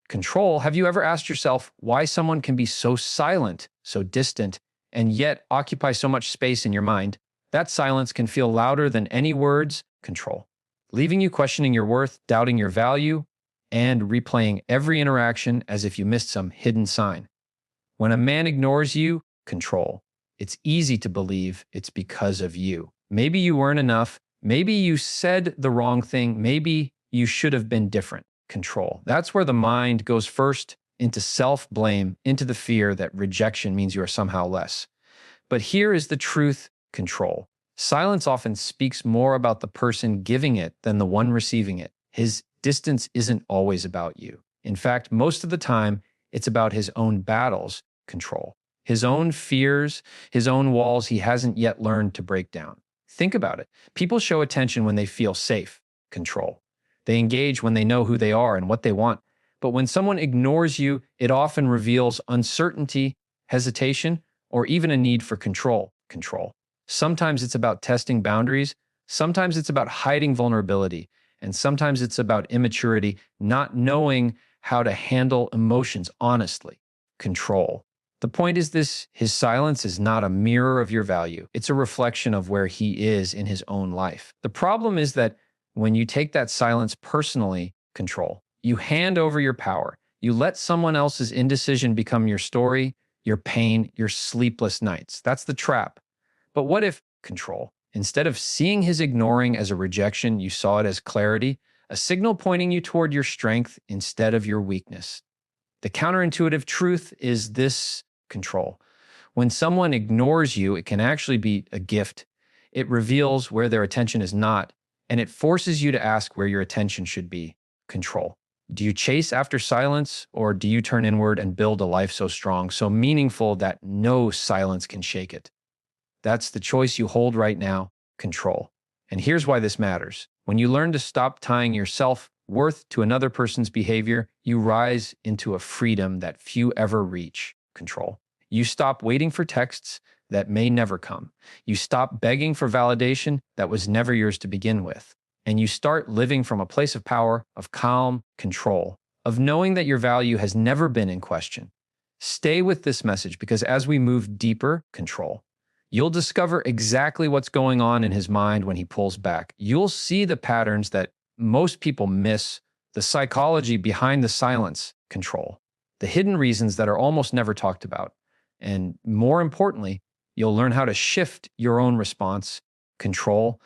Control. Have you ever asked yourself why someone can be so silent, so distant, and yet occupy so much space in your mind? That silence can feel louder than any words. Control. Leaving you questioning your worth, doubting your value, and replaying every interaction as if you missed some hidden sign. When a man ignores you, control. It's easy to believe it's because of you. Maybe you weren't enough. Maybe you said the wrong thing. Maybe you should have been different. Control. That's where the mind goes first, into self-blame, into the fear that rejection means you are somehow less. But here is the truth. Control. Silence often speaks more about the person giving it than the one receiving it. His distance isn't always about you. In fact, most of the time, it's about his own battles. Control. His own fears, his own walls he hasn't yet learned to break down. Think about it. People show attention when they feel safe. Control. They engage when they know who they are and what they want. But when someone ignores you, it often reveals uncertainty, hesitation, or even a need for control. Control. Sometimes it's about testing boundaries. Sometimes it's about hiding vulnerability. And sometimes it's about immaturity, not knowing how to handle emotions honestly. Control. The point is this: his silence is not a mirror of your value. It's a reflection of where he is in his own life. The problem is that when you take that silence personally, control, you hand over your power. You let someone else's indecision become your story, your pain, your sleepless nights. That's the trap. But what if control? Instead of seeing his ignoring as a rejection, you saw it as clarity, a signal pointing you toward your strength instead of your weakness. The counterintuitive truth is this: control. When someone ignores you, it can actually be a gift. It reveals where their attention is not, and it forces you to ask where your attention should be. Control. Do you chase after silence, or do you turn inward and build a life so strong, so meaningful that no silence can shake it? That's the choice you hold right now. Control. And here's why this matters. When you learn to stop tying your self-worth to another person's behavior, you rise into a freedom that few ever reach. Control. You stop waiting for texts that may never come. You stop begging for validation that was never yours to begin with. And you start living from a place of power, of calm, control, of knowing that your value has never been in question. Stay with this message, because as we move deeper, control, you'll discover exactly what's going on in his mind when he pulls back. You'll see the patterns that most people miss, the psychology behind the silence. Control. The hidden reasons that are almost never talked about. And more importantly, you'll learn how to shift your own response. Control.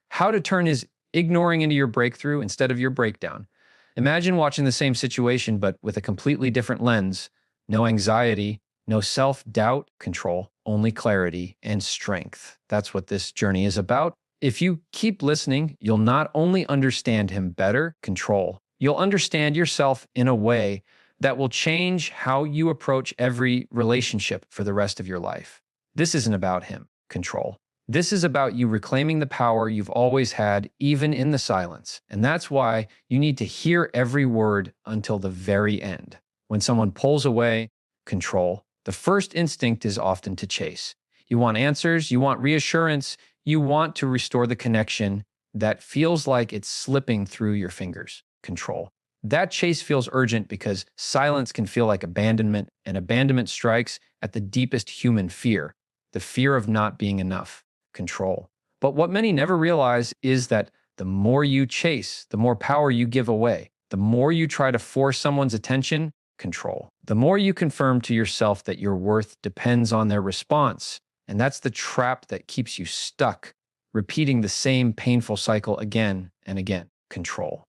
How to turn his ignoring into your breakthrough instead of your breakdown. Imagine watching the same situation, but with a completely different lens. No anxiety, no self-doubt. Control. Only clarity and strength. That's what this journey is about. If you keep listening, you'll not only understand him better, control, you'll understand yourself in a way that will change how you approach every relationship for the rest of your life. This isn't about him, control. This is about you reclaiming the power you've always had, even in the silence. And that's why you need to hear every word until the very end. When someone pulls away, control, the first instinct is often to chase. You want answers, you want reassurance, you want to restore the connection that feels like it's slipping through your fingers. Control. That chase feels urgent because silence can feel like abandonment, and abandonment strikes at the deepest human fear, the fear of not being enough. Control. But what many never realize is that the more you chase, the more power you give away. The more you try to force someone's attention, control. The more you confirm to yourself that your worth depends on their response. And that's the trap that keeps you stuck, repeating the same painful cycle again and again. Control.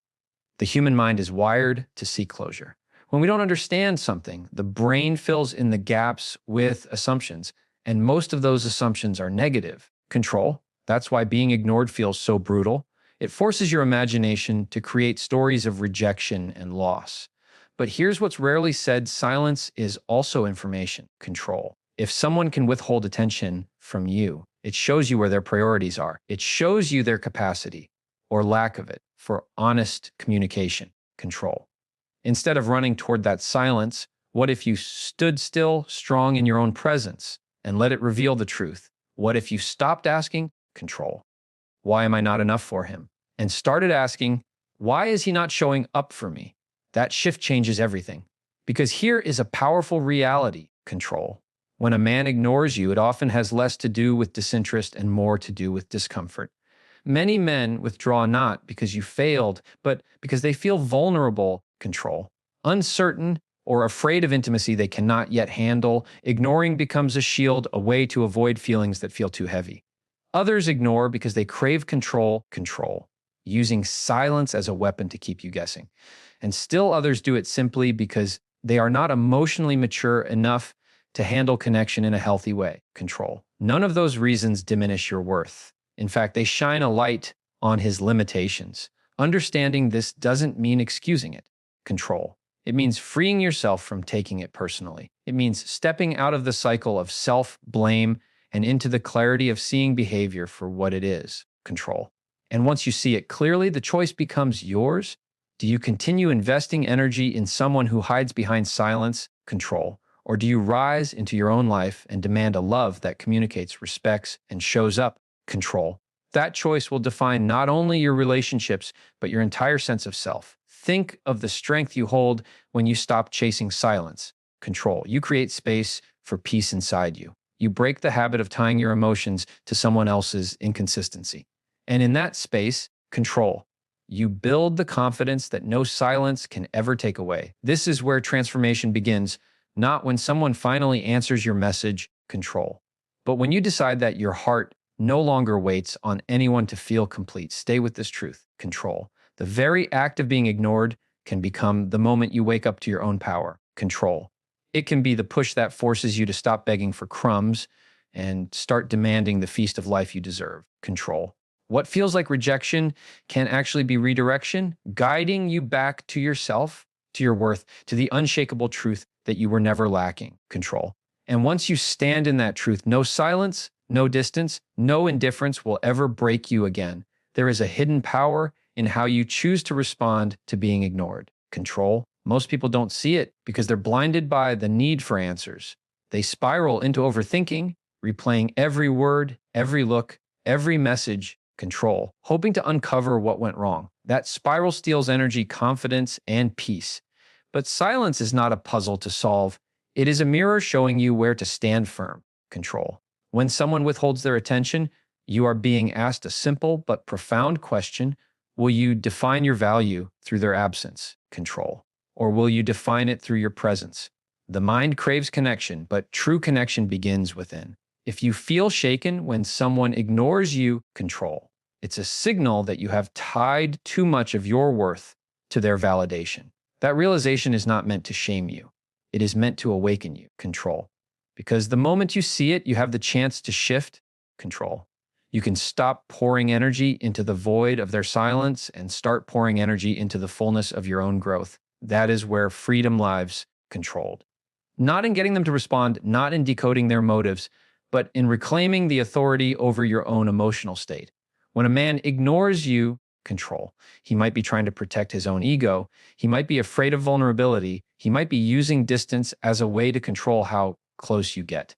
The human mind is wired to seek closure. When we don't understand something, the brain fills in the gaps with assumptions, and most of those assumptions are negative. Control. That's why being ignored feels so brutal. It forces your imagination to create stories of rejection and loss. But here's what's rarely said: silence is also information. Control. If someone can withhold attention from you, it shows you where their priorities are. It shows you their capacity, or lack of it, for honest communication. Control. Instead of running toward that silence, what if you stood still, strong in your own presence, and let it reveal the truth? What if you stopped asking, control, why am I not enough for him? And started asking, why is he not showing up for me? That shift changes everything. Because here is a powerful reality: control. When a man ignores you, it often has less to do with disinterest and more to do with discomfort. Many men withdraw not because you failed, but because they feel vulnerable, control, uncertain, or afraid of intimacy they cannot yet handle. Ignoring becomes a shield, a way to avoid feelings that feel too heavy. Others ignore because they crave control, using silence as a weapon to keep you guessing. And still others do it simply because they are not emotionally mature enough to handle connection in a healthy way, control. None of those reasons diminish your worth. In fact, they shine a light on his limitations. Understanding this doesn't mean excusing it, control. It means freeing yourself from taking it personally. It means stepping out of the cycle of self-blame and into the clarity of seeing behavior for what it is, control. And once you see it clearly, the choice becomes yours. Do you continue investing energy in someone who hides behind silence, control? Or do you rise into your own life and demand a love that communicates, respects, and shows up, control? That choice will define not only your relationships, but your entire sense of self. Think of the strength you hold when you stop chasing silence, control. You create space for peace inside you. You break the habit of tying your emotions to someone else's inconsistency. And in that space, control. You build the confidence that no silence can ever take away. This is where transformation begins, not when someone finally answers your message, control, but when you decide that your heart no longer waits on anyone to feel complete. Stay with this truth, control. The very act of being ignored can become the moment you wake up to your own power, control. It can be the push that forces you to stop begging for crumbs and start demanding the feast of life you deserve, control. What feels like rejection can actually be redirection, guiding you back to yourself, to your worth, to the unshakable truth that you were never lacking, control. And once you stand in that truth, no silence, no distance, no indifference will ever break you again. There is a hidden power in how you choose to respond to being ignored, control. Most people don't see it because they're blinded by the need for answers. They spiral into overthinking, replaying every word, every look, every message, control, hoping to uncover what went wrong. That spiral steals energy, confidence, and peace. But silence is not a puzzle to solve. It is a mirror showing you where to stand firm, control. When someone withholds their attention, you are being asked a simple but profound question. Will you define your value through their absence, control? Or will you define it through your presence? The mind craves connection, but true connection begins within. If you feel shaken when someone ignores you, control. It's a signal that you have tied too much of your worth to their validation. That realization is not meant to shame you. It is meant to awaken you, control. Because the moment you see it, you have the chance to shift, control. You can stop pouring energy into the void of their silence and start pouring energy into the fullness of your own growth. That is where freedom lives, controlled. Not in getting them to respond, not in decoding their motives, but in reclaiming the authority over your own emotional state. When a man ignores you, control. He might be trying to protect his own ego. He might be afraid of vulnerability. He might be using distance as a way to control how close you get.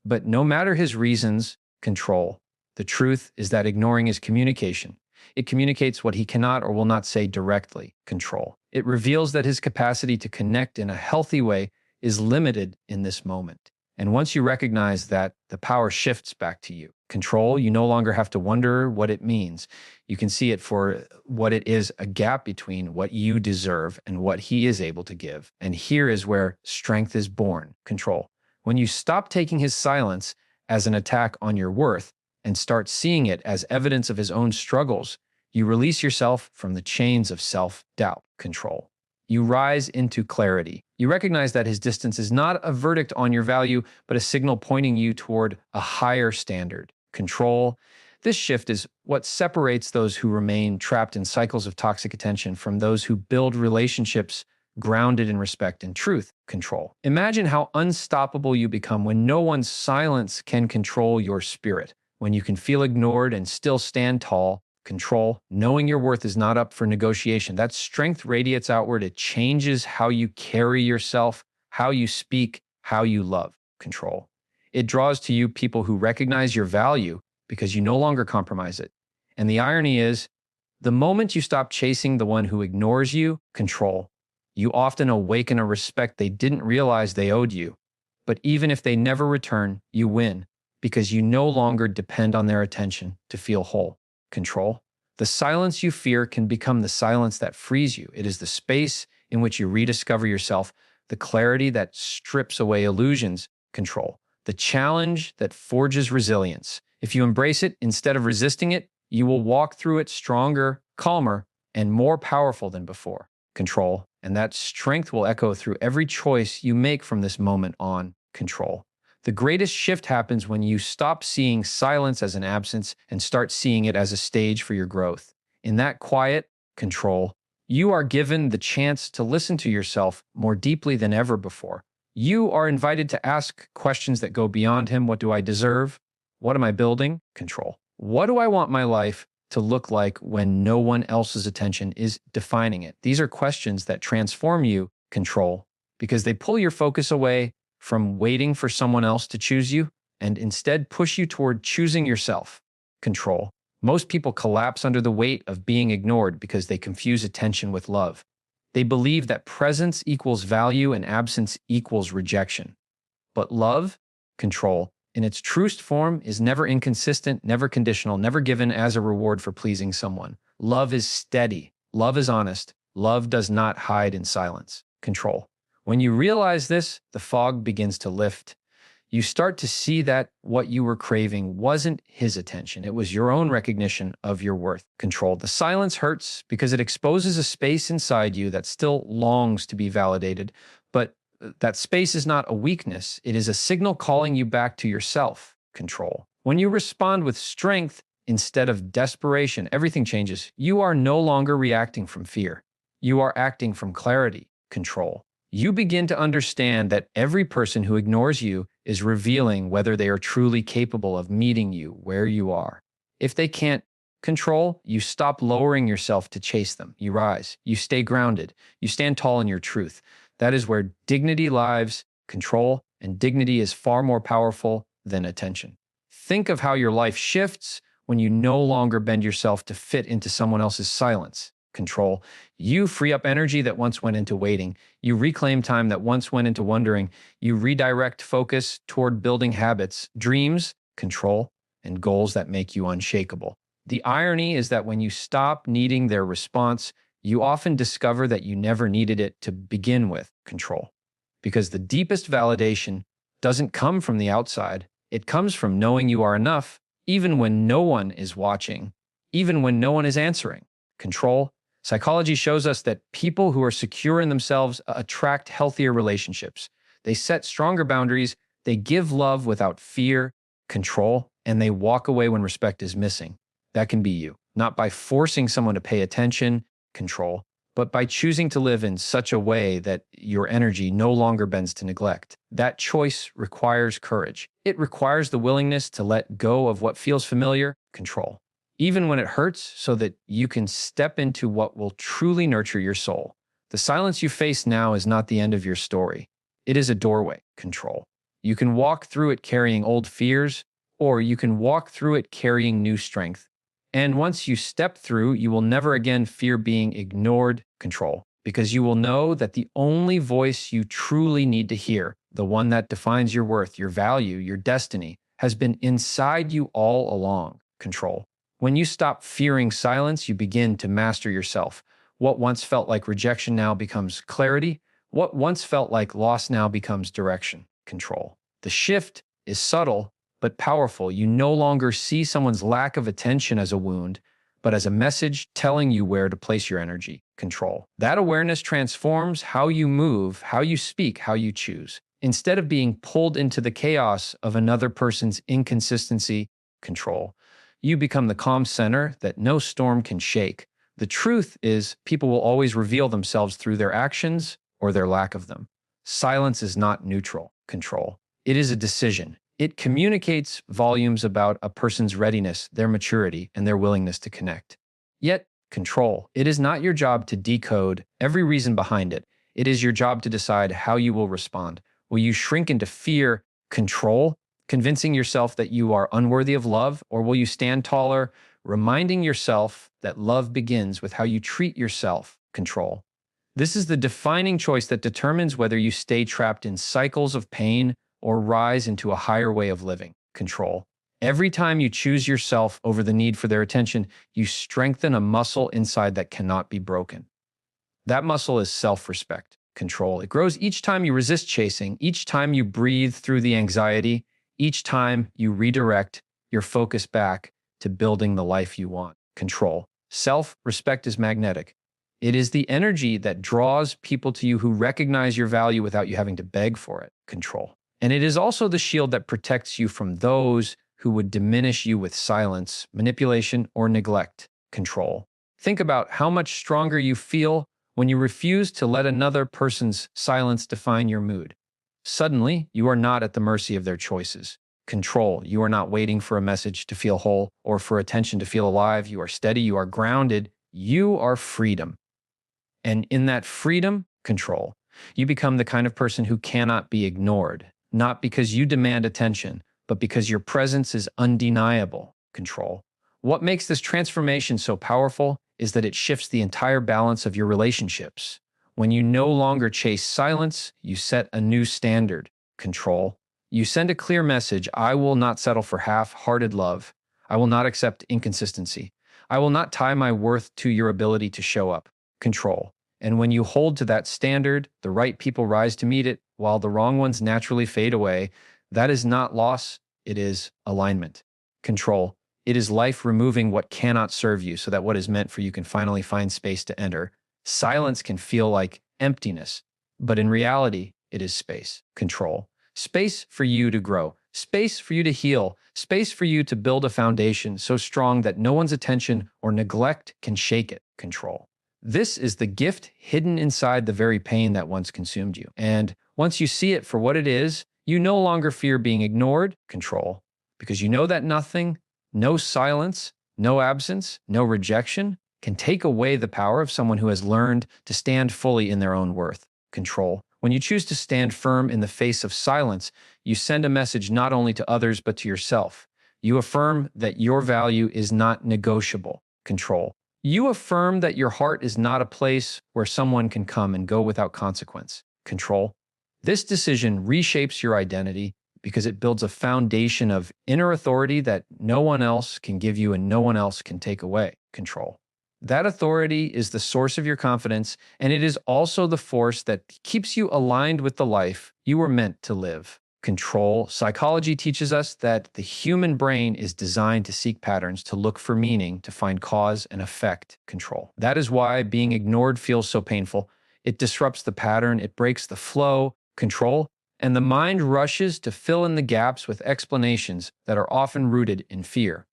But no matter his reasons, control. The truth is that ignoring is communication. It communicates what he cannot or will not say directly, control. It reveals that his capacity to connect in a healthy way is limited in this moment. And once you recognize that, the power shifts back to you. Control, you no longer have to wonder what it means. You can see it for what it is, a gap between what you deserve and what he is able to give. And here is where strength is born, control. When you stop taking his silence as an attack on your worth and start seeing it as evidence of his own struggles, you release yourself from the chains of self-doubt, control. You rise into clarity. You recognize that his distance is not a verdict on your value, but a signal pointing you toward a higher standard, control. This shift is what separates those who remain trapped in cycles of toxic attention from those who build relationships grounded in respect and truth, control. Imagine how unstoppable you become when no one's silence can control your spirit, when you can feel ignored and still stand tall, control. Knowing your worth is not up for negotiation. That strength radiates outward. It changes how you carry yourself, how you speak, how you love, control. It draws to you people who recognize your value because you no longer compromise it. And the irony is, the moment you stop chasing the one who ignores you, control, You often awaken a respect they didn't realize they owed you. But even if they never return, you win because you no longer depend on their attention to feel whole. Control. The silence you fear can become the silence that frees you. It is the space in which you rediscover yourself, the clarity that strips away illusions. Control. The challenge that forges resilience. If you embrace it instead of resisting it, you will walk through it stronger, calmer, and more powerful than before. Control. And that strength will echo through every choice you make from this moment on. Control. The greatest shift happens when you stop seeing silence as an absence and start seeing it as a stage for your growth. In that quiet control, you are given the chance to listen to yourself more deeply than ever before. You are invited to ask questions that go beyond him. What do I deserve? What am I building? Control. What do I want my life to look like when no one else's attention is defining it? These are questions that transform you. Control. Because they pull your focus away from waiting for someone else to choose you and instead push you toward choosing yourself. Control. Most people collapse under the weight of being ignored because they confuse attention with love. They believe that presence equals value and absence equals rejection. But love, control, in its truest form is never inconsistent, never conditional, never given as a reward for pleasing someone. Love is steady. Love is honest. Love does not hide in silence. Control. When you realize this, the fog begins to lift. You start to see that what you were craving wasn't his attention. It was your own recognition of your worth. Control. The silence hurts because it exposes a space inside you that still longs to be validated, but that space is not a weakness. It is a signal calling you back to yourself. Control. When you respond with strength instead of desperation, everything changes. You are no longer reacting from fear. You are acting from clarity. Control. You begin to understand that every person who ignores you is revealing whether they are truly capable of meeting you where you are. If they can't control, you stop lowering yourself to chase them. You rise. You stay grounded. You stand tall in your truth. That is where dignity lives. Control and dignity is far more powerful than attention. Think of how your life shifts when you no longer bend yourself to fit into someone else's silence. Control. You free up energy that once went into waiting. You reclaim time that once went into wondering. You redirect focus toward building habits, dreams, control, and goals that make you unshakable. The irony is that when you stop needing their response, you often discover that you never needed it to begin with. Control. Because the deepest validation doesn't come from the outside. It comes from knowing you are enough, even when no one is watching, even when no one is answering. Control. Psychology shows us that people who are secure in themselves attract healthier relationships. They set stronger boundaries, they give love without fear, control, and they walk away when respect is missing. That can be you, not by forcing someone to pay attention, control, but by choosing to live in such a way that your energy no longer bends to neglect. That choice requires courage. It requires the willingness to let go of what feels familiar, control, even when it hurts, so that you can step into what will truly nurture your soul. The silence you face now is not the end of your story. It is a doorway. Control. You can walk through it carrying old fears, or you can walk through it carrying new strength. And once you step through, you will never again fear being ignored. Control. Because you will know that the only voice you truly need to hear, the one that defines your worth, your value, your destiny, has been inside you all along. Control. When you stop fearing silence, you begin to master yourself. What once felt like rejection now becomes clarity. What once felt like loss now becomes direction. Control. The shift is subtle but powerful. You no longer see someone's lack of attention as a wound, but as a message telling you where to place your energy. Control. That awareness transforms how you move, how you speak, how you choose. Instead of being pulled into the chaos of another person's inconsistency, control. You become the calm center that no storm can shake. The truth is, people will always reveal themselves through their actions or their lack of them. Silence is not neutral. Control. It is a decision. It communicates volumes about a person's readiness, their maturity, and their willingness to connect. Yet, control. It is not your job to decode every reason behind it. It is your job to decide how you will respond. Will you shrink into fear, control, convincing yourself that you are unworthy of love, or will you stand taller, reminding yourself that love begins with how you treat yourself? Control. This is the defining choice that determines whether you stay trapped in cycles of pain or rise into a higher way of living. Control. Every time you choose yourself over the need for their attention, you strengthen a muscle inside that cannot be broken. That muscle is self-respect, control. It grows each time you resist chasing, each time you breathe through the anxiety, each time you redirect your focus back to building the life you want. Control. Self-respect is magnetic. It is the energy that draws people to you who recognize your value without you having to beg for it. Control. And it is also the shield that protects you from those who would diminish you with silence, manipulation, or neglect. Control. Think about how much stronger you feel when you refuse to let another person's silence define your mood. Suddenly, you are not at the mercy of their choices. Control. You are not waiting for a message to feel whole or for attention to feel alive. You are steady. You are grounded. You are freedom. And in that freedom, control, you become the kind of person who cannot be ignored, not because you demand attention, but because your presence is undeniable. Control. What makes this transformation so powerful is that it shifts the entire balance of your relationships. When you no longer chase silence, you set a new standard. Control. You send a clear message: I will not settle for half-hearted love. I will not accept inconsistency. I will not tie my worth to your ability to show up. Control. And when you hold to that standard, the right people rise to meet it, while the wrong ones naturally fade away. That is not loss, it is alignment. Control. It is life removing what cannot serve you so that what is meant for you can finally find space to enter. Silence can feel like emptiness, but in reality, it is space. Control. Space for you to grow, space for you to heal, space for you to build a foundation so strong that no one's attention or neglect can shake it. Control. This is the gift hidden inside the very pain that once consumed you. And once you see it for what it is, you no longer fear being ignored. Control. Because you know that nothing, no silence, no absence, no rejection can take away the power of someone who has learned to stand fully in their own worth. Control. When you choose to stand firm in the face of silence, you send a message not only to others but to yourself. You affirm that your value is not negotiable. Control. You affirm that your heart is not a place where someone can come and go without consequence. Control. This decision reshapes your identity because it builds a foundation of inner authority that no one else can give you and no one else can take away. Control. That authority is the source of your confidence, and it is also the force that keeps you aligned with the life you were meant to live. Control. Psychology teaches us that the human brain is designed to seek patterns, to look for meaning, to find cause and effect. Control. That is why being ignored feels so painful. It disrupts the pattern, it breaks the flow. Control. And the mind rushes to fill in the gaps with explanations that are often rooted in fear.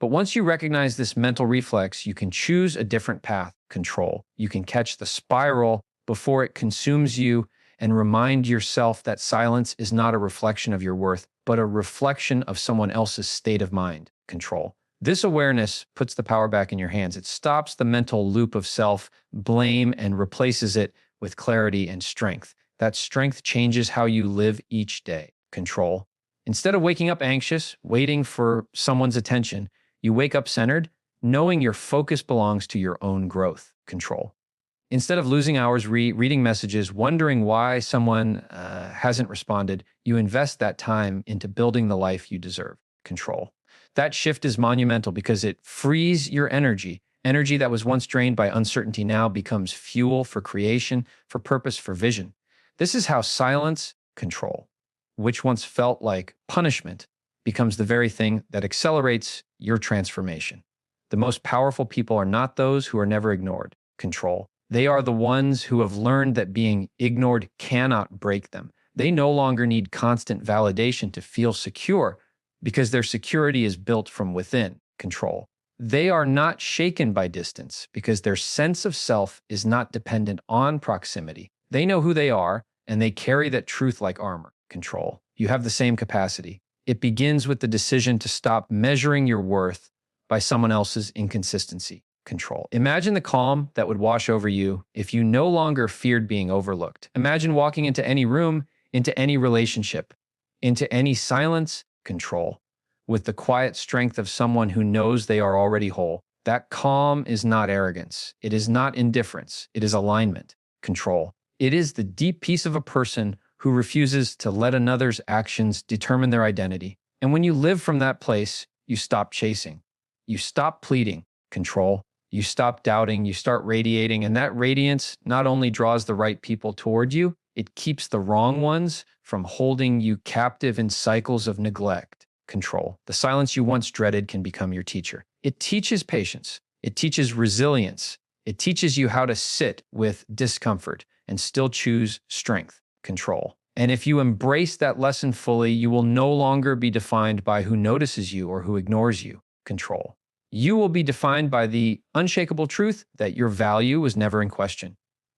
But once you recognize this mental reflex, you can choose a different path. Control. You can catch the spiral before it consumes you and remind yourself that silence is not a reflection of your worth, but a reflection of someone else's state of mind. Control. This awareness puts the power back in your hands. It stops the mental loop of self-blame and replaces it with clarity and strength. That strength changes how you live each day. Control. Instead of waking up anxious, waiting for someone's attention, you wake up centered, knowing your focus belongs to your own growth. Control. Instead of losing hours reading messages, wondering why someone hasn't responded, you invest that time into building the life you deserve. Control. That shift is monumental because it frees your energy. Energy that was once drained by uncertainty now becomes fuel for creation, for purpose, for vision. This is how silence, control, which once felt like punishment, becomes the very thing that accelerates your transformation. The most powerful people are not those who are never ignored. Control. They are the ones who have learned that being ignored cannot break them. They no longer need constant validation to feel secure because their security is built from within. Control. They are not shaken by distance because their sense of self is not dependent on proximity. They know who they are, and they carry that truth like armor. Control. You have the same capacity. It begins with the decision to stop measuring your worth by someone else's inconsistency. Control. Imagine the calm that would wash over you if you no longer feared being overlooked. Imagine walking into any room, into any relationship, into any silence. Control. With the quiet strength of someone who knows they are already whole. That calm is not arrogance. It is not indifference. It is alignment. control. It is the deep peace of a person who refuses to let another's actions determine their identity. And when you live from that place, you stop chasing. You stop pleading, control. You stop doubting, you start radiating, and that radiance not only draws the right people toward you, it keeps the wrong ones from holding you captive in cycles of neglect, control. The silence you once dreaded can become your teacher. It teaches patience. It teaches resilience. It teaches you how to sit with discomfort and still choose strength, control. And if you embrace that lesson fully, you will no longer be defined by who notices you or who ignores you, control. You will be defined by the unshakable truth that your value was never in question.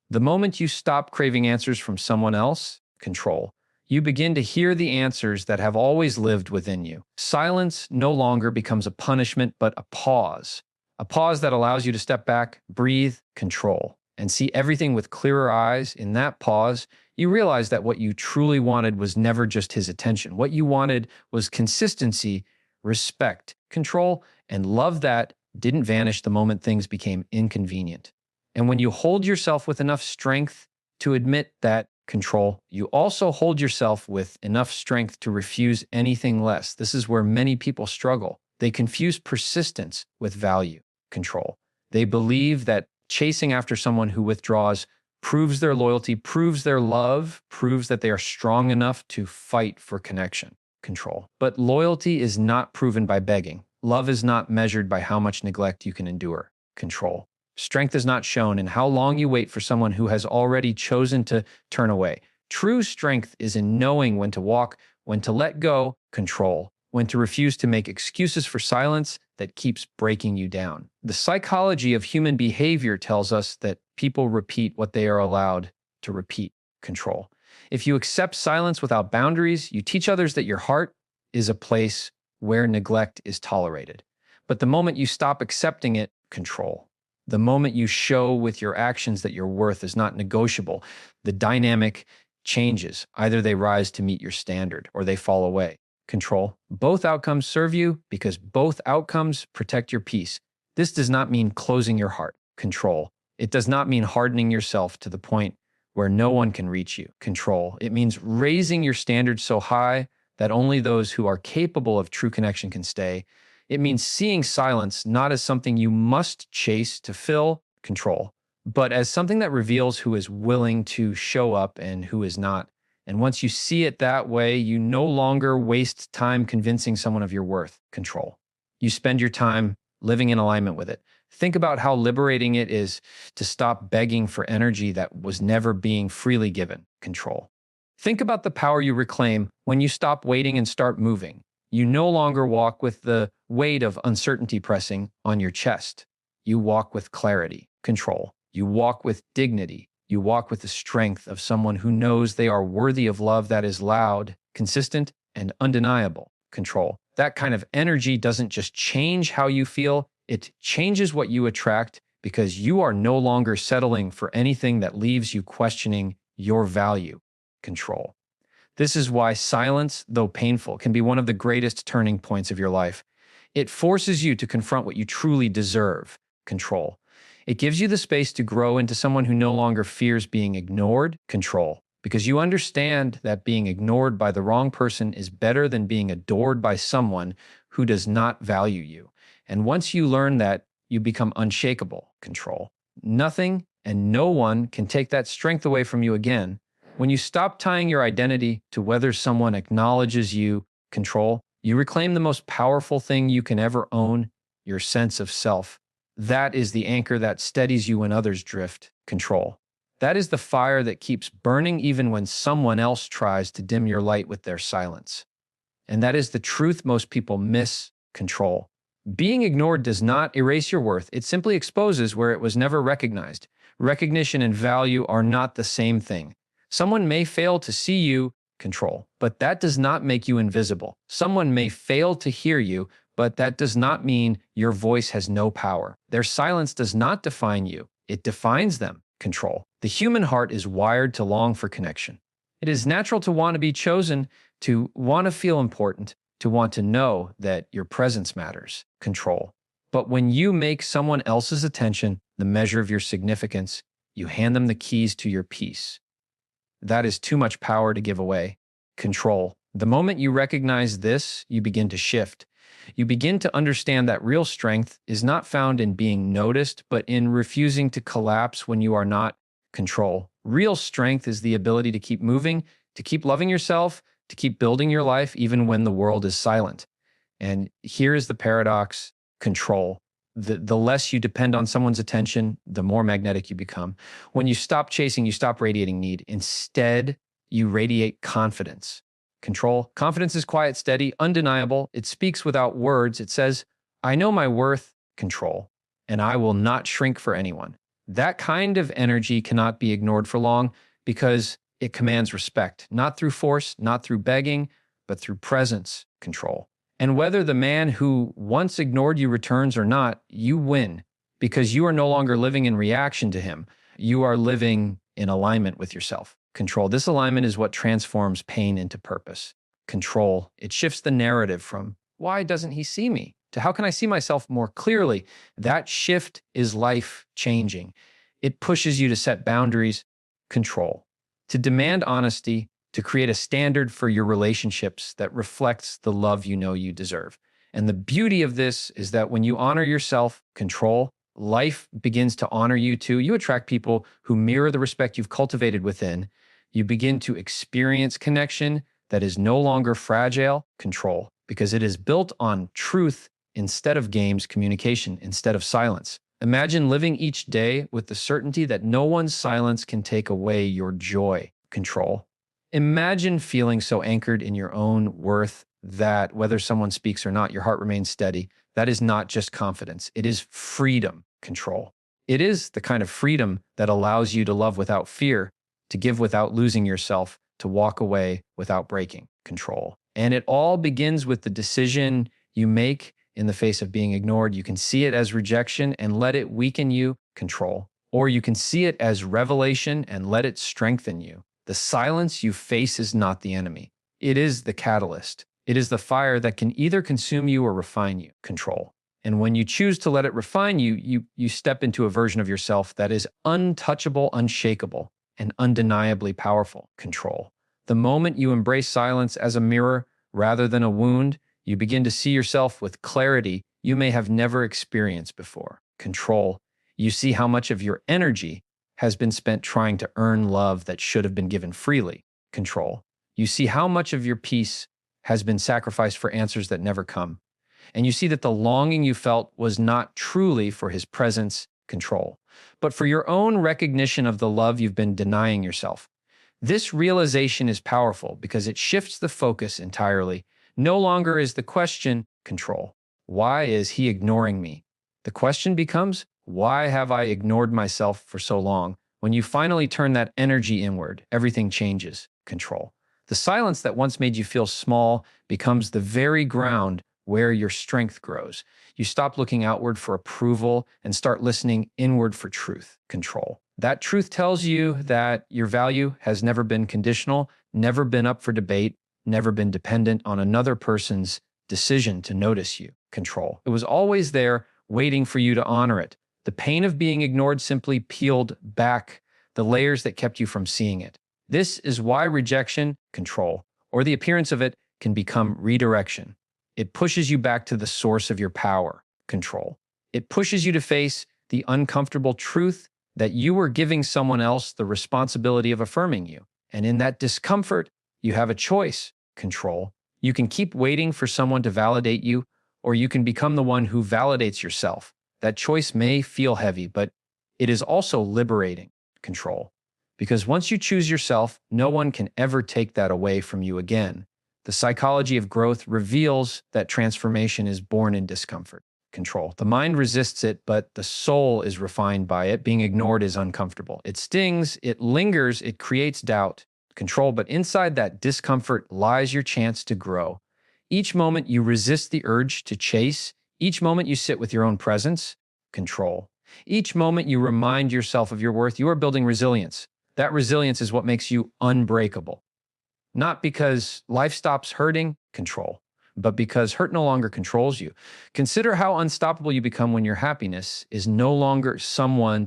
The moment you stop craving answers from someone else, control, you begin to hear the answers that have always lived within you. Silence no longer becomes a punishment, but a pause that allows you to step back, breathe, control, and see everything with clearer eyes. In that pause, you realize that what you truly wanted was never just his attention. What you wanted was consistency, respect, control, and love that didn't vanish the moment things became inconvenient. And when you hold yourself with enough strength to admit that control, you also hold yourself with enough strength to refuse anything less. This is where many people struggle. They confuse persistence with value, control. They believe that chasing after someone who withdraws proves their loyalty, proves their love, proves that they are strong enough to fight for connection, control. But loyalty is not proven by begging. Love is not measured by how much neglect you can endure, control. Strength is not shown in how long you wait for someone who has already chosen to turn away. True strength is in knowing when to walk, when to let go, control, when to refuse to make excuses for silence that keeps breaking you down. The psychology of human behavior tells us that people repeat what they are allowed to repeat, control. If you accept silence without boundaries, you teach others that your heart is a place where neglect is tolerated. But the moment you stop accepting it, control. The moment you show with your actions that your worth is not negotiable, the dynamic changes. Either they rise to meet your standard or they fall away. Control. Both outcomes serve you because both outcomes protect your peace. This does not mean closing your heart. Control. It does not mean hardening yourself to the point where no one can reach you. Control. It means raising your standards so high that only those who are capable of true connection can stay. It means seeing silence not as something you must chase to fill, control, but as something that reveals who is willing to show up and who is not. And once you see it that way, you no longer waste time convincing someone of your worth, control. You spend your time living in alignment with it. Think about how liberating it is to stop begging for energy that was never being freely given, control. Think about the power you reclaim when you stop waiting and start moving. You no longer walk with the weight of uncertainty pressing on your chest. You walk with clarity, control. You walk with dignity. You walk with the strength of someone who knows they are worthy of love that is loud, consistent, and undeniable, control. That kind of energy doesn't just change how you feel, it changes what you attract because you are no longer settling for anything that leaves you questioning your value, control. This is why silence, though painful, can be one of the greatest turning points of your life. It forces you to confront what you truly deserve, control. It gives you the space to grow into someone who no longer fears being ignored, control. Because you understand that being ignored by the wrong person is better than being adored by someone who does not value you. And once you learn that, you become unshakable, control. Nothing and no one can take that strength away from you again. When you stop tying your identity to whether someone acknowledges you, control, you reclaim the most powerful thing you can ever own, your sense of self. That is the anchor that steadies you when others drift, control. That is the fire that keeps burning even when someone else tries to dim your light with their silence. And that is the truth most people miss, control. Being ignored does not erase your worth. It simply exposes where it was never recognized. Recognition and value are not the same thing. Someone may fail to see you, control, but that does not make you invisible. Someone may fail to hear you, but that does not mean your voice has no power. Their silence does not define you. It defines them, control. The human heart is wired to long for connection. It is natural to want to be chosen, to want to feel important, to want to know that your presence matters, control. But when you make someone else's attention the measure of your significance, You hand them the keys to your peace. That is too much power to give away. Control. The moment you recognize this, you begin to shift. You begin to understand that real strength is not found in being noticed, but in refusing to collapse when you are not. Control. Real strength is the ability to keep moving, to keep loving yourself, to keep building your life even when the world is silent. And here is the paradox: control. The less you depend on someone's attention, the more magnetic you become. When you stop chasing, you stop radiating need. Instead, you radiate confidence. Control. Confidence is quiet, steady, undeniable. It speaks without words. It says, I know my worth. Control. And I will not shrink for anyone. That kind of energy cannot be ignored for long because it commands respect, not through force, not through begging, but through presence. Control. And whether the man who once ignored you returns or not, you win because you are no longer living in reaction to him. You are living in alignment with yourself. Control. This alignment is what transforms pain into purpose. Control. It shifts the narrative from, why doesn't he see me, to how can I see myself more clearly? That shift is life changing. It pushes you to set boundaries. Control. To demand honesty, to create a standard for your relationships that reflects the love you know you deserve. And the beauty of this is that when you honor yourself, control, life begins to honor you too. You attract people who mirror the respect you've cultivated within. You begin to experience connection that is no longer fragile. Control, because it is built on truth instead of games, communication instead of silence. Imagine living each day with the certainty that no one's silence can take away your joy. Control. Imagine feeling so anchored in your own worth that whether someone speaks or not, your heart remains steady. That is not just confidence. It is freedom. Control. It is the kind of freedom that allows you to love without fear, to give without losing yourself, to walk away without breaking. Control. And it all begins with the decision you make in the face of being ignored. You can see it as rejection and let it weaken you. Control. Or you can see it as revelation and let it strengthen you. The silence you face is not the enemy. It is the catalyst. It is the fire that can either consume you or refine you. Control. And when you choose to let it refine you, you step into a version of yourself that is untouchable, unshakable, and undeniably powerful. Control. The moment you embrace silence as a mirror rather than a wound, you begin to see yourself with clarity you may have never experienced before. Control. You see how much of your energy has been spent trying to earn love that should have been given freely. Control. You see how much of your peace has been sacrificed for answers that never come. And you see that the longing you felt was not truly for his presence. Control, but for your own recognition of the love you've been denying yourself. This realization is powerful because it shifts the focus entirely. No longer is the question, control, why is he ignoring me? The question becomes, why have I ignored myself for so long? When you finally turn that energy inward, everything changes. Control. The silence that once made you feel small becomes the very ground where your strength grows. You stop looking outward for approval and start listening inward for truth. Control. That truth tells you that your value has never been conditional, never been up for debate, never been dependent on another person's decision to notice you. Control. It was always there, waiting for you to honor it. The pain of being ignored simply peeled back the layers that kept you from seeing it. This is why rejection, control, or the appearance of it can become redirection. It pushes you back to the source of your power, control. It pushes you to face the uncomfortable truth that you were giving someone else the responsibility of affirming you. And in that discomfort, you have a choice, control. You can keep waiting for someone to validate you, or you can become the one who validates yourself. That choice may feel heavy, but it is also liberating. Control. Because once you choose yourself, no one can ever take that away from you again. The psychology of growth reveals that transformation is born in discomfort. Control. The mind resists it, but the soul is refined by it. Being ignored is uncomfortable. It stings, it lingers, it creates doubt. Control. But inside that discomfort lies your chance to grow. Each moment you resist the urge to chase, each moment you sit with your own presence, control. Each moment you remind yourself of your worth, you are building resilience. That resilience is what makes you unbreakable. Not because life stops hurting, control, but because hurt no longer controls you. Consider how unstoppable you become when your happiness is no longer someone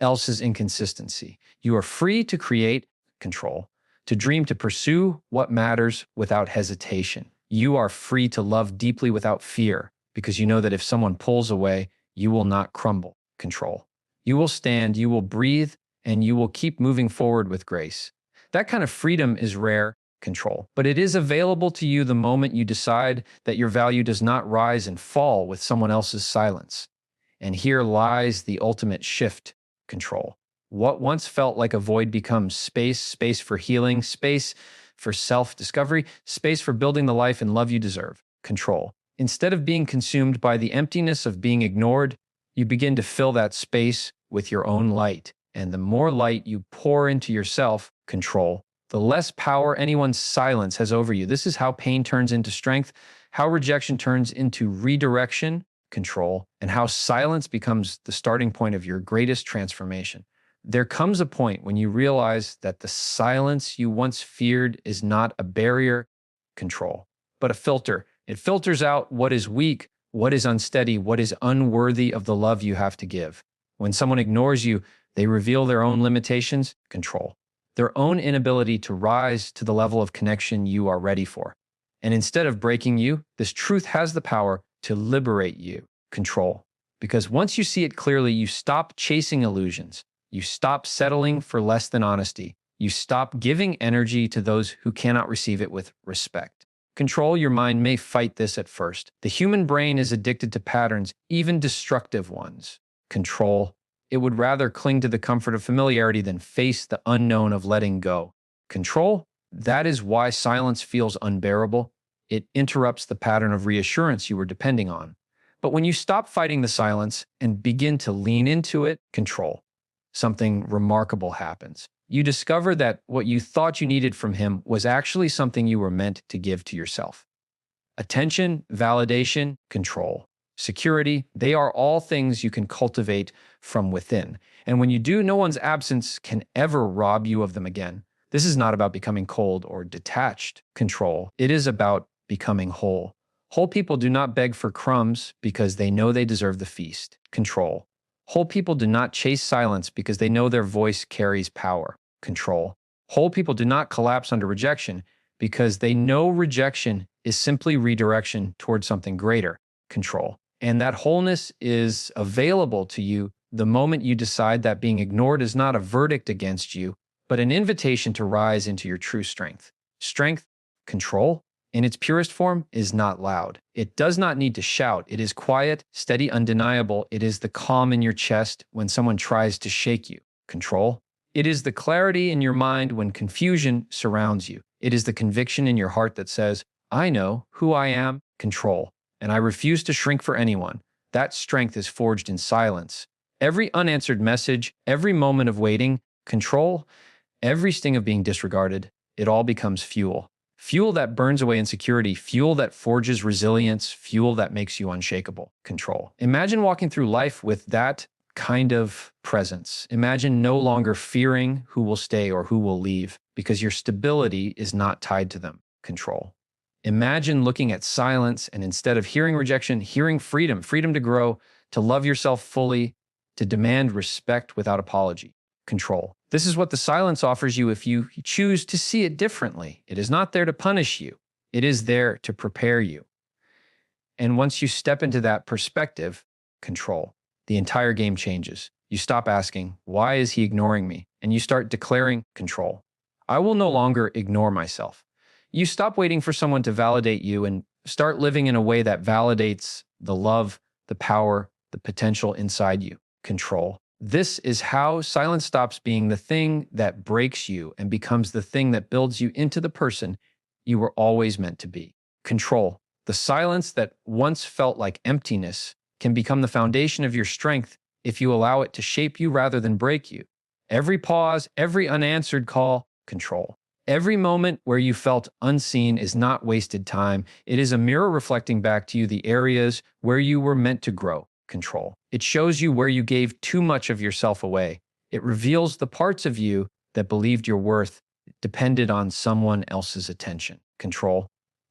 else's inconsistency. You are free to create control, to dream, to pursue what matters without hesitation. You are free to love deeply without fear because you know that if someone pulls away, you will not crumble. Control. You will stand, you will breathe, and you will keep moving forward with grace. That kind of freedom is rare. Control. But it is available to you the moment you decide that your value does not rise and fall with someone else's silence. And here lies the ultimate shift. Control. What once felt like a void becomes space, space for healing, space for self-discovery, space for building the life and love you deserve. Control. Instead of being consumed by the emptiness of being ignored, you begin to fill that space with your own light. And the more light you pour into yourself, control, the less power anyone's silence has over you. This is how pain turns into strength, how rejection turns into redirection, control, and how silence becomes the starting point of your greatest transformation. There comes a point when you realize that the silence you once feared is not a barrier, control, but a filter. It filters out what is weak, what is unsteady, what is unworthy of the love you have to give. When someone ignores you, they reveal their own limitations, control, their own inability to rise to the level of connection you are ready for. And instead of breaking you, this truth has the power to liberate you, control. Because once you see it clearly, you stop chasing illusions. You stop settling for less than honesty. You stop giving energy to those who cannot receive it with respect. Control. Your mind may fight this at first. The human brain is addicted to patterns, even destructive ones. Control. It would rather cling to the comfort of familiarity than face the unknown of letting go. Control. That is why silence feels unbearable. It interrupts the pattern of reassurance you were depending on. But when you stop fighting the silence and begin to lean into it, control, something remarkable happens. You discover that what you thought you needed from him was actually something you were meant to give to yourself. Attention, validation, control, security, they are all things you can cultivate from within. And when you do, no one's absence can ever rob you of them again. This is not about becoming cold or detached, control. It is about becoming whole. Whole people do not beg for crumbs because they know they deserve the feast, control. Whole people do not chase silence because they know their voice carries power, control. Whole people do not collapse under rejection because they know rejection is simply redirection towards something greater, control. And that wholeness is available to you the moment you decide that being ignored is not a verdict against you, but an invitation to rise into your true strength. Strength, control, in its purest form, is not loud. It does not need to shout. It is quiet, steady, undeniable. It is the calm in your chest when someone tries to shake you. Control. It is the clarity in your mind when confusion surrounds you. It is the conviction in your heart that says, I know who I am, control, and I refuse to shrink for anyone. That strength is forged in silence. Every unanswered message, every moment of waiting, control, every sting of being disregarded, it all becomes fuel. Fuel that burns away insecurity, fuel that forges resilience, fuel that makes you unshakable. Control. Imagine walking through life with that kind of presence. Imagine no longer fearing who will stay or who will leave because your stability is not tied to them. Control. Imagine looking at silence and instead of hearing rejection, hearing freedom, freedom to grow, to love yourself fully, to demand respect without apology. Control. This is what the silence offers you if you choose to see it differently. It is not there to punish you. It is there to prepare you. And once you step into that perspective, control, the entire game changes. You stop asking, why is he ignoring me? And you start declaring control. I will no longer ignore myself. You stop waiting for someone to validate you and start living in a way that validates the love, the power, the potential inside you. Control. This is how silence stops being the thing that breaks you and becomes the thing that builds you into the person you were always meant to be. Control. The silence that once felt like emptiness can become the foundation of your strength if you allow it to shape you rather than break you. Every pause, every unanswered call, control. Every moment where you felt unseen is not wasted time. It is a mirror reflecting back to you the areas where you were meant to grow. Control. It shows you where you gave too much of yourself away. It reveals the parts of you that believed your worth depended on someone else's attention. Control.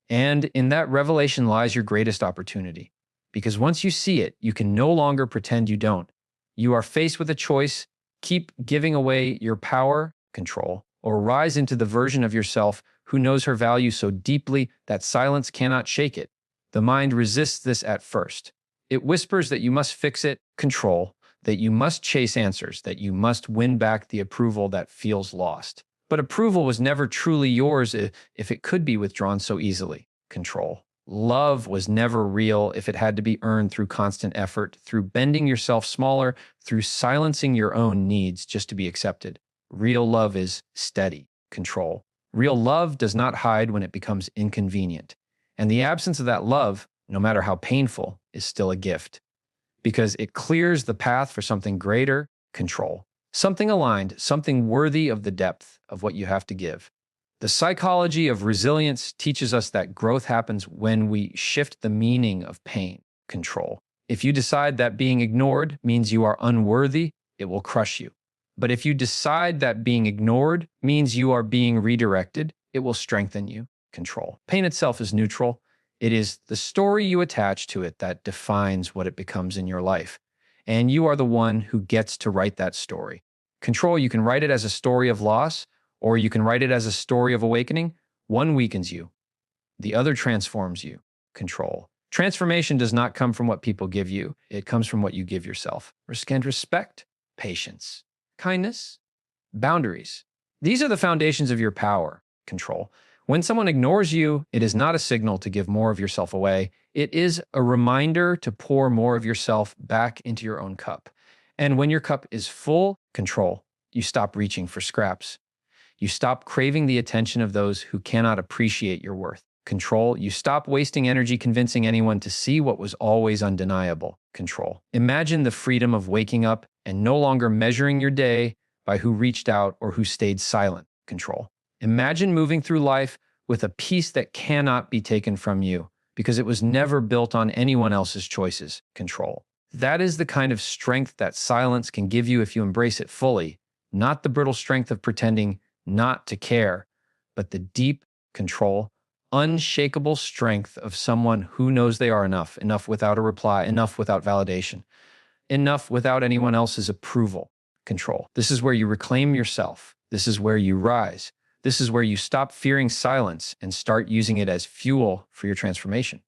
And in that revelation lies your greatest opportunity. Because once you see it, you can no longer pretend you don't. You are faced with a choice Keep giving away your power, control, or rise into the version of yourself who knows her value so deeply that silence cannot shake it. The mind resists this at first. It whispers that you must fix it, control, that you must chase answers, that you must win back the approval that feels lost. But approval was never truly yours if it could be withdrawn so easily. Control. Love was never real if it had to be earned through constant effort, through bending yourself smaller, through silencing your own needs just to be accepted. Real love is steady. Control. Real love does not hide when it becomes inconvenient. And the absence of that love, no matter how painful, is still a gift. Because it clears the path for something greater, control. Something aligned, something worthy of the depth of what you have to give. The psychology of resilience teaches us that growth happens when we shift the meaning of pain, control. If you decide that being ignored means you are unworthy, it will crush you. But if you decide that being ignored means you are being redirected, it will strengthen you, control. Pain itself is neutral. It is the story you attach to it that defines what it becomes in your life. And you are the one who gets to write that story. Control, you can write it as a story of loss, or you can write it as a story of awakening. One weakens you, the other transforms you. Control. Transformation does not come from what people give you. It comes from what you give yourself. Respect, patience, kindness, boundaries. These are the foundations of your power. Control. When someone ignores you, it is not a signal to give more of yourself away. It is a reminder to pour more of yourself back into your own cup. And when your cup is full, control, you stop reaching for scraps. You stop craving the attention of those who cannot appreciate your worth. Control, you stop wasting energy convincing anyone to see what was always undeniable. Control. Imagine the freedom of waking up and no longer measuring your day by who reached out or who stayed silent. Control. Imagine moving through life with a peace that cannot be taken from you because it was never built on anyone else's choices. Control. That is the kind of strength that silence can give you if you embrace it fully, not the brittle strength of pretending not to care, but the deep control, unshakable strength of someone who knows they are enough, enough without a reply, enough without validation, enough without anyone else's approval. Control. This is where you reclaim yourself. This is where you rise. This is where you stop fearing silence and start using it as fuel for your transformation.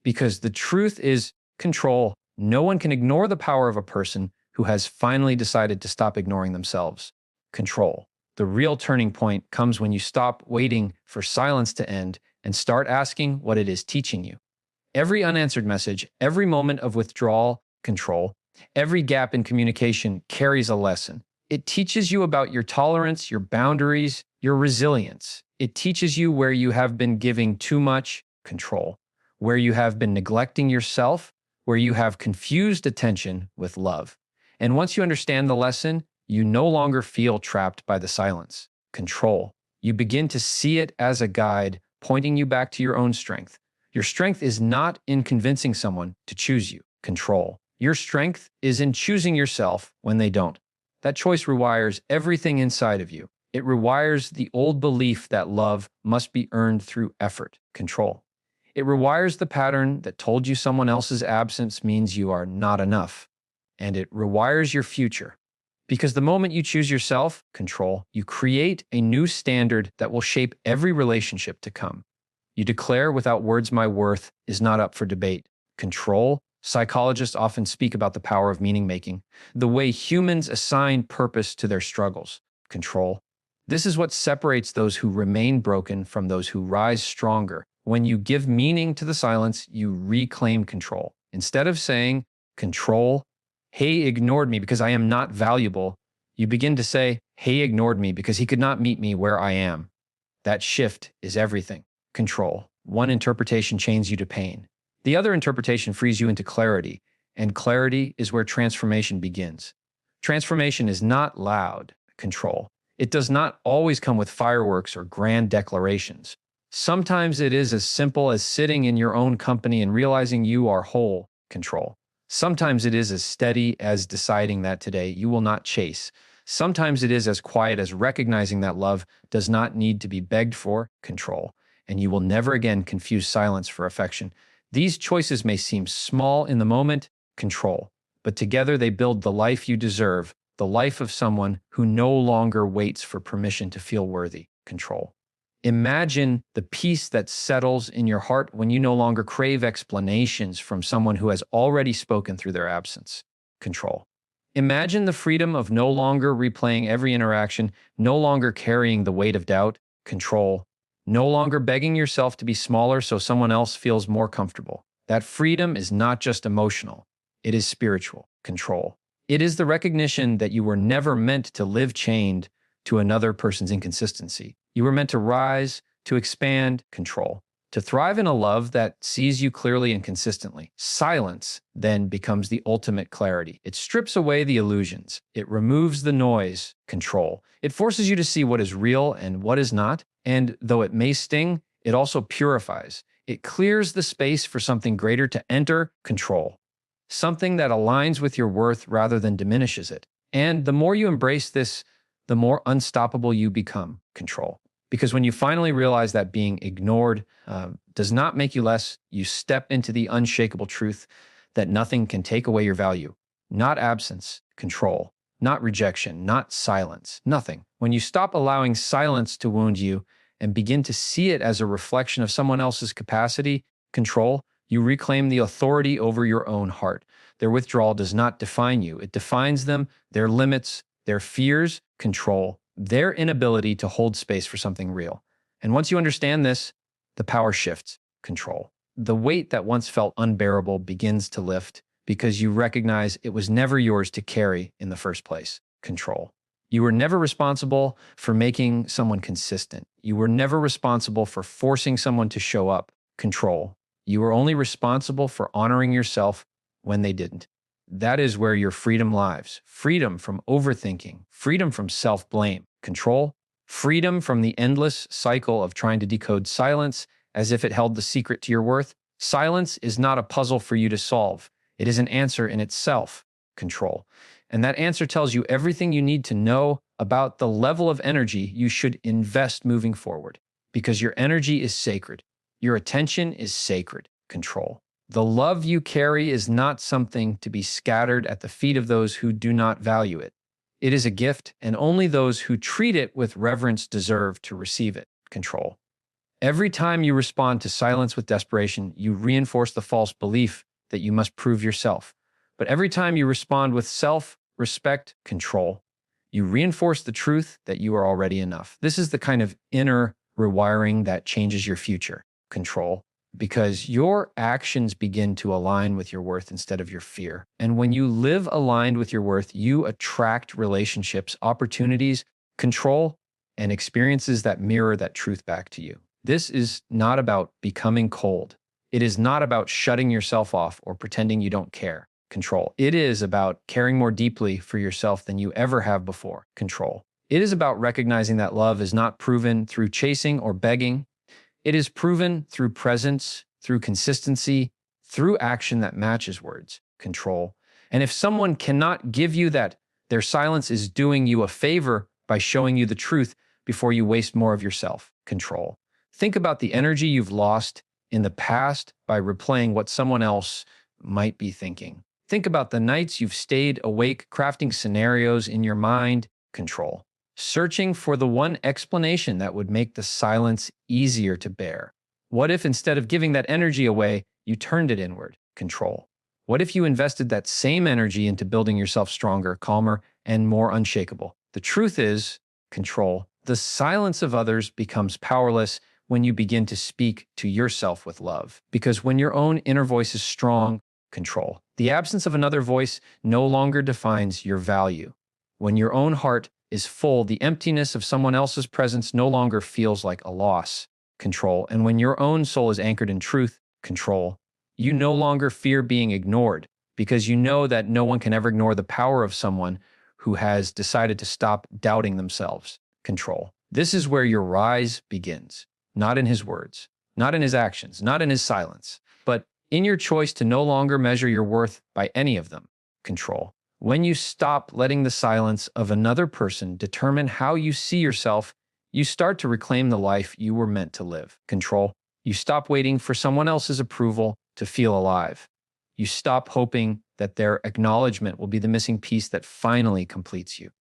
Because the truth is control. No one can ignore the power of a person who has finally decided to stop ignoring themselves. Control. The real turning point comes when you stop waiting for silence to end and start asking what it is teaching you. Every unanswered message, every moment of withdrawal, control, every gap in communication carries a lesson. It teaches you about your tolerance, your boundaries, your resilience. It teaches you where you have been giving too much, control, where you have been neglecting yourself, where you have confused attention with love. And once you understand the lesson, you no longer feel trapped by the silence. Control. You begin to see it as a guide, pointing you back to your own strength. Your strength is not in convincing someone to choose you. Control. Your strength is in choosing yourself when they don't. That choice rewires everything inside of you. It rewires the old belief that love must be earned through effort. Control. It rewires the pattern that told you someone else's absence means you are not enough. And it rewires your future. Because the moment you choose yourself, control, you create a new standard that will shape every relationship to come. You declare without words my worth is not up for debate. Control, psychologists often speak about the power of meaning making, the way humans assign purpose to their struggles. Control. This is what separates those who remain broken from those who rise stronger. When you give meaning to the silence, you reclaim control. Instead of saying, control, hey, ignored me because I am not valuable, you begin to say, hey, ignored me because he could not meet me where I am. That shift is everything. Control. One interpretation chains you to pain. The other interpretation frees you into clarity, and clarity is where transformation begins. Transformation is not loud. Control. It does not always come with fireworks or grand declarations. Sometimes it is as simple as sitting in your own company and realizing you are whole. Control. Sometimes it is as steady as deciding that today you will not chase. Sometimes it is as quiet as recognizing that love does not need to be begged for. Control. And you will never again confuse silence for affection. These choices may seem small in the moment. Control. But together they build the life you deserve, the life of someone who no longer waits for permission to feel worthy. Control. Imagine the peace that settles in your heart when you no longer crave explanations from someone who has already spoken through their absence. Control. Imagine the freedom of no longer replaying every interaction, no longer carrying the weight of doubt. Control. No longer begging yourself to be smaller so someone else feels more comfortable. That freedom is not just emotional, it is spiritual. Control. It is the recognition that you were never meant to live chained to another person's inconsistency. You were meant to rise, to expand. Control. To thrive in a love that sees you clearly and consistently. Silence then becomes the ultimate clarity. It strips away the illusions. It removes the noise. Control. It forces you to see what is real and what is not. And though it may sting, it also purifies. It clears the space for something greater to enter. Control. Something that aligns with your worth rather than diminishes it. And the more you embrace this, the more unstoppable you become. Control. Because when you finally realize that being ignored does not make you less, you step into the unshakable truth that nothing can take away your value. Not absence, control, not rejection, not silence, nothing. When you stop allowing silence to wound you and begin to see it as a reflection of someone else's capacity, control, you reclaim the authority over your own heart. Their withdrawal does not define you. It defines them, their limits, their fears, control, their inability to hold space for something real. And once you understand this, the power shifts. Control. The weight that once felt unbearable begins to lift because you recognize it was never yours to carry in the first place. Control. You were never responsible for making someone consistent. You were never responsible for forcing someone to show up. Control. You were only responsible for honoring yourself when they didn't. That is where your freedom lies. Freedom from overthinking, freedom from self-blame, control, freedom from the endless cycle of trying to decode silence as if it held the secret to your worth. Silence is not a puzzle for you to solve. It is an answer in itself. Control. And that answer tells you everything you need to know about the level of energy you should invest moving forward. Because your energy is sacred. Your attention is sacred. Control. The love you carry is not something to be scattered at the feet of those who do not value it. It is a gift, and only those who treat it with reverence deserve to receive it. Control. Every time you respond to silence with desperation, you reinforce the false belief that you must prove yourself. But every time you respond with self-respect, control, you reinforce the truth that you are already enough. This is the kind of inner rewiring that changes your future. Control. Because your actions begin to align with your worth instead of your fear. And when you live aligned with your worth, you attract relationships, opportunities, control, and experiences that mirror that truth back to you. This is not about becoming cold. It is not about shutting yourself off or pretending you don't care. Control. It is about caring more deeply for yourself than you ever have before. Control. It is about recognizing that love is not proven through chasing or begging. It is proven through presence, through consistency, through action that matches words. Control. And if someone cannot give you that, their silence is doing you a favor by showing you the truth before you waste more of yourself. Control. Think about the energy you've lost in the past by replaying what someone else might be thinking. Think about the nights you've stayed awake crafting scenarios in your mind. Control. Searching for the one explanation that would make the silence easier to bear. What if instead of giving that energy away, you turned it inward? Control. What if you invested that same energy into building yourself stronger, calmer, and more unshakable? The truth is, control. The silence of others becomes powerless when you begin to speak to yourself with love. Because when your own inner voice is strong, control. The absence of another voice no longer defines your value. When your own heart is full, the emptiness of someone else's presence no longer feels like a loss. Control. And when your own soul is anchored in truth, control, you no longer fear being ignored because you know that no one can ever ignore the power of someone who has decided to stop doubting themselves. Control. This is where your rise begins, not in his words, not in his actions, not in his silence, but in your choice to no longer measure your worth by any of them. Control. When you stop letting the silence of another person determine how you see yourself, you start to reclaim the life you were meant to live. Control. You stop waiting for someone else's approval to feel alive. You stop hoping that their acknowledgement will be the missing piece that finally completes you.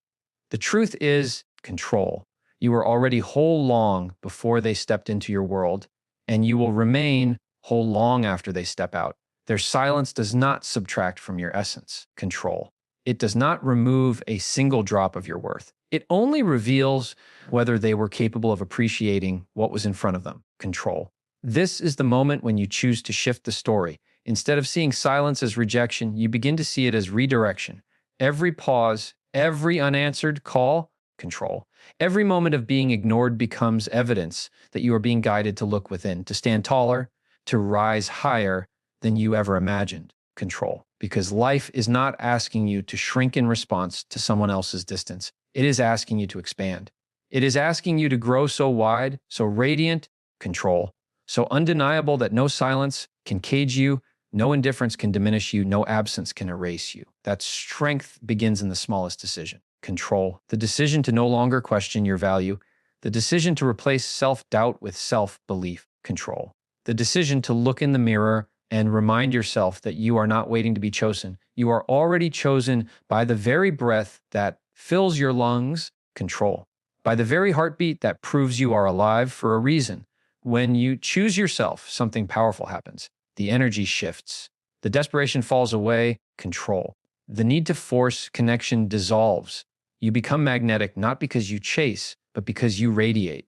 The truth is control. You were already whole long before they stepped into your world, and you will remain whole long after they step out. Their silence does not subtract from your essence, control. It does not remove a single drop of your worth. It only reveals whether they were capable of appreciating what was in front of them, control. This is the moment when you choose to shift the story. Instead of seeing silence as rejection, you begin to see it as redirection. Every pause, every unanswered call, control. Every moment of being ignored becomes evidence that you are being guided to look within, to stand taller, to rise higher than you ever imagined, control. Because life is not asking you to shrink in response to someone else's distance. It is asking you to expand. It is asking you to grow so wide, so radiant, control. So undeniable that no silence can cage you, no indifference can diminish you, no absence can erase you. That strength begins in the smallest decision, control. The decision to no longer question your value, the decision to replace self-doubt with self-belief, control. The decision to look in the mirror and remind yourself that you are not waiting to be chosen. You are already chosen by the very breath that fills your lungs, control. By the very heartbeat that proves you are alive for a reason. When you choose yourself, something powerful happens. The energy shifts. The desperation falls away, control. The need to force connection dissolves. You become magnetic not because you chase, but because you radiate.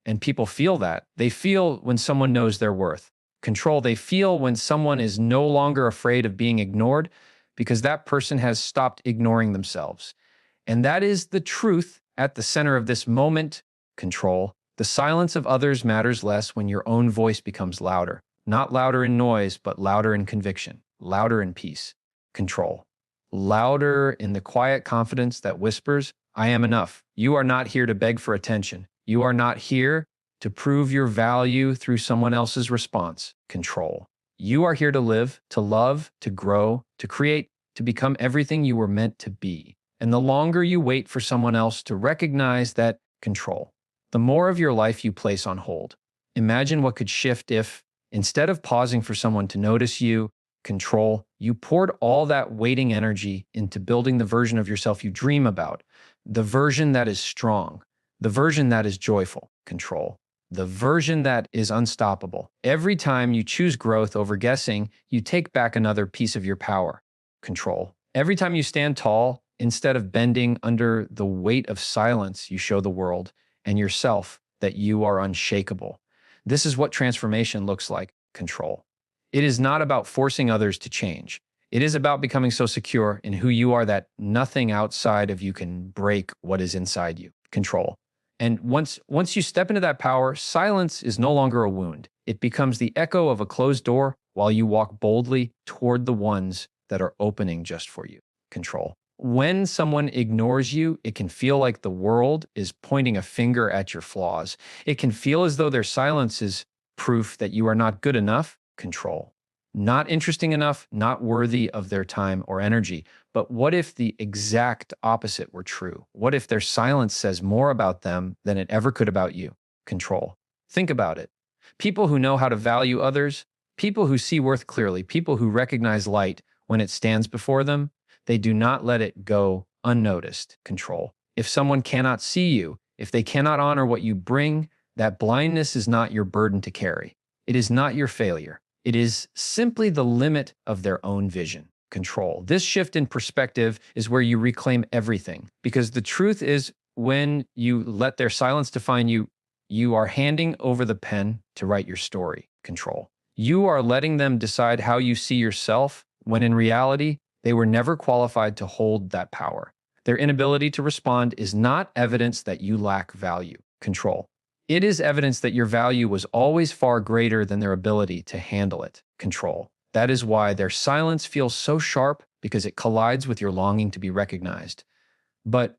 And people feel that. They feel when someone knows their worth. Control. They feel when someone is no longer afraid of being ignored because that person has stopped ignoring themselves. And that is the truth at the center of this moment, control. The silence of others matters less when your own voice becomes louder. Not louder in noise, but louder in conviction, louder in peace, control. Louder in the quiet confidence that whispers, I am enough. You are not here to beg for attention. You are not here to prove your value through someone else's response, control. You are here to live, to love, to grow, to create, to become everything you were meant to be. And the longer you wait for someone else to recognize that control, the more of your life you place on hold. Imagine what could shift if, instead of pausing for someone to notice you, control, you poured all that waiting energy into building the version of yourself you dream about, the version that is strong, the version that is joyful, control, the version that is unstoppable. Every time you choose growth over guessing, you take back another piece of your power, control. Every time you stand tall, instead of bending under the weight of silence, you show the world and yourself that you are unshakable. This is what transformation looks like, control. It is not about forcing others to change. It is about becoming so secure in who you are that nothing outside of you can break what is inside you, control. And once you step into that power, silence is no longer a wound. It becomes the echo of a closed door while you walk boldly toward the ones that are opening just for you, control. When someone ignores you, it can feel like the world is pointing a finger at your flaws. It can feel as though their silence is proof that you are not good enough, control. Not interesting enough, not worthy of their time or energy. But what if the exact opposite were true? What if their silence says more about them than it ever could about you, control? Think about it. People who know how to value others, people who see worth clearly, people who recognize light when it stands before them, they do not let it go unnoticed, control. If someone cannot see you, if they cannot honor what you bring, that blindness is not your burden to carry. It is not your failure. It is simply the limit of their own vision, control. This shift in perspective is where you reclaim everything. Because the truth is, when you let their silence define you, you are handing over the pen to write your story, control. You are letting them decide how you see yourself, when in reality, they were never qualified to hold that power. Their inability to respond is not evidence that you lack value, control. It is evidence that your value was always far greater than their ability to handle it, control. That is why their silence feels so sharp, because it collides with your longing to be recognized. But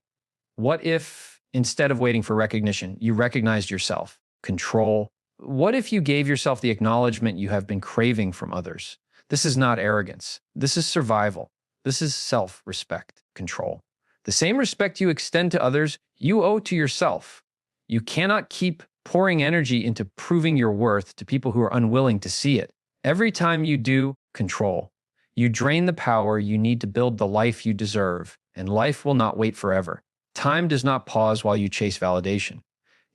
what if, instead of waiting for recognition, you recognized yourself, control? What if you gave yourself the acknowledgement you have been craving from others? This is not arrogance. This is survival. This is self-respect, control. The same respect you extend to others, you owe to yourself. You cannot keep pouring energy into proving your worth to people who are unwilling to see it. Every time you do, control, You drain the power you need to build the life you deserve, and life will not wait forever. Time does not pause while you chase validation.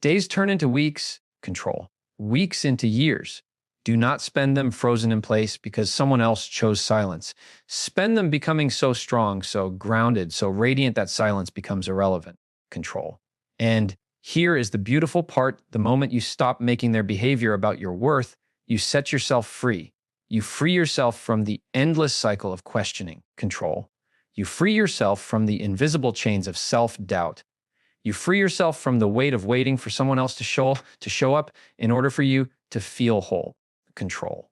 Days turn into weeks, control. Weeks into years. Do not spend them frozen in place because someone else chose silence. Spend them becoming so strong, so grounded, so radiant that silence becomes irrelevant. Control. And here is the beautiful part: the moment you stop making their behavior about your worth, you set yourself free. You free yourself from the endless cycle of questioning, control. You free yourself from the invisible chains of self doubt. You free yourself from the weight of waiting for someone else to show up in order for you to feel whole. Control.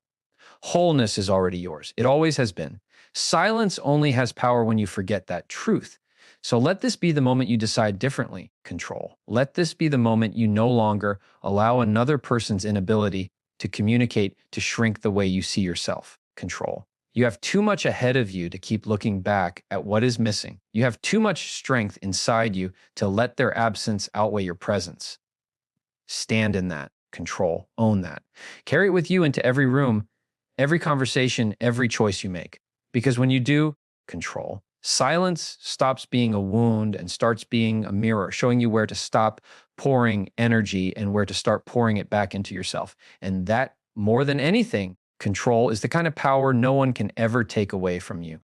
Wholeness is already yours. It always has been. Silence only has power when you forget that truth. So let this be the moment you decide differently. Control. Let this be the moment you no longer allow another person's inability to communicate to shrink the way you see yourself. Control. You have too much ahead of you to keep looking back at what is missing. You have too much strength inside you to let their absence outweigh your presence. Stand in that. Control. Own that. Carry it with you into every room, every conversation, every choice you make. Because when you do, control. Silence stops being a wound and starts being a mirror, showing you where to stop pouring energy and where to start pouring it back into yourself. And that, more than anything, control is the kind of power no one can ever take away from you.